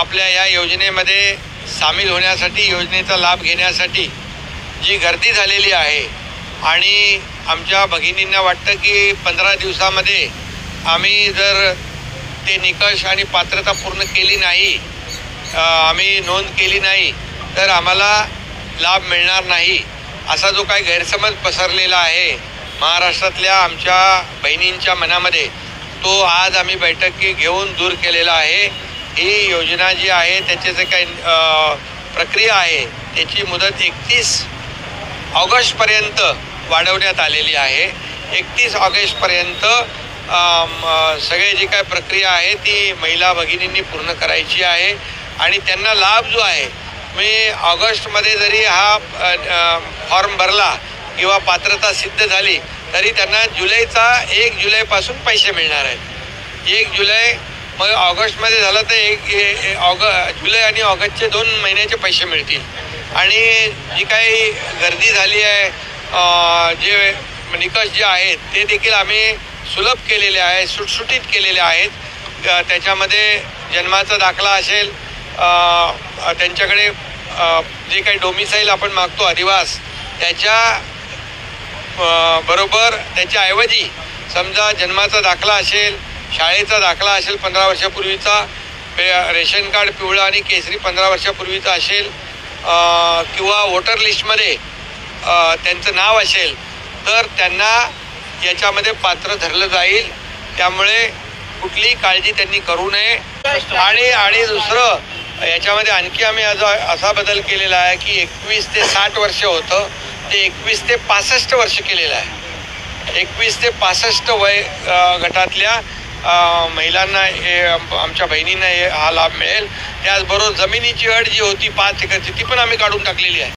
आपल्या या योजनेमध्ये सामील होण्यासाठी, योजनेचा लाभ घेण्यासाठी जी गर्दी झालेली आहे आणि आमच्या भगिनींना वाटतं की 15 दिवसामध्ये आम्ही जर ते निकष आणि पात्रता पूर्ण केली नाही, आम्ही नोंद केली नाही तर आम्हाला लाभ मिळणार नाही, असा जो काही गैरसमज पसरलेला आहे महाराष्ट्रातल्या आमच्या बहिणींच्या मनामध्ये, तो आज आम्ही बैठकी घेऊन दूर केलेला आहे। ही योजना जी आहे त्याचे जे काही प्रक्रिया आहे त्याची मुदत 31 ऑगस्टपर्यंत वाढवण्यात आलेली आहे। 31 ऑगस्टपर्यंत सगळे जी काय प्रक्रिया आहे ती महिला भगिनींनी पूर्ण करायची आहे आणि त्यांना लाभ जो आहे, मी ऑगस्टमध्ये जरी हा फॉर्म भरला किंवा पात्रता सिद्ध झाली तरी त्यांना जुलैचा 1 जुलैपासून पैसे मिळणार आहेत। 1 जुलै मग ऑगस्टमध्ये झालं तर जुलै आणि ऑगस्टचे 2 महिन्याचे पैसे मिळतील। आणि जी काही गर्दी झाली आहे, जे निकष जे आहेत ते देखील आम्ही सुलभ केलेले आहेत, सुटसुटीत केलेले आहेत। त्याच्यामध्ये जन्माचा दाखला असेल, त्यांच्याकडे जे काही डोमिसाईल आपण मागतो अधिवास, त्याच्या बरोबर त्याच्याऐवजी समजा जन्माचा दाखला असेल, शाळेचा दाखला असेल 15 वर्षापूर्वीचा, रेशन कार्ड पिवळा आणि केसरी 15 वर्षापूर्वीचा असेल किंवा वोटर लिस्टमध्ये त्यांचं नाव असेल तर त्यांना याच्यामध्ये पात्र धरलं जाईल। त्यामुळे कुठलीही काळजी त्यांनी करू नये। आणि दुसरं याच्यामध्ये आणखी आम्ही असा बदल केलेला आहे की 21 ते 60 वर्ष होतं ते 21 ते 65 वर्ष केलेलं आहे। 21 ते 65 वय गटातल्या महिलांना आमच्या बहिणींना हा लाभ मिळेल। त्याचबरोबर जमिनीची अट जी होती 5 एकरची ती पण आम्ही काढून टाकलेली आहे।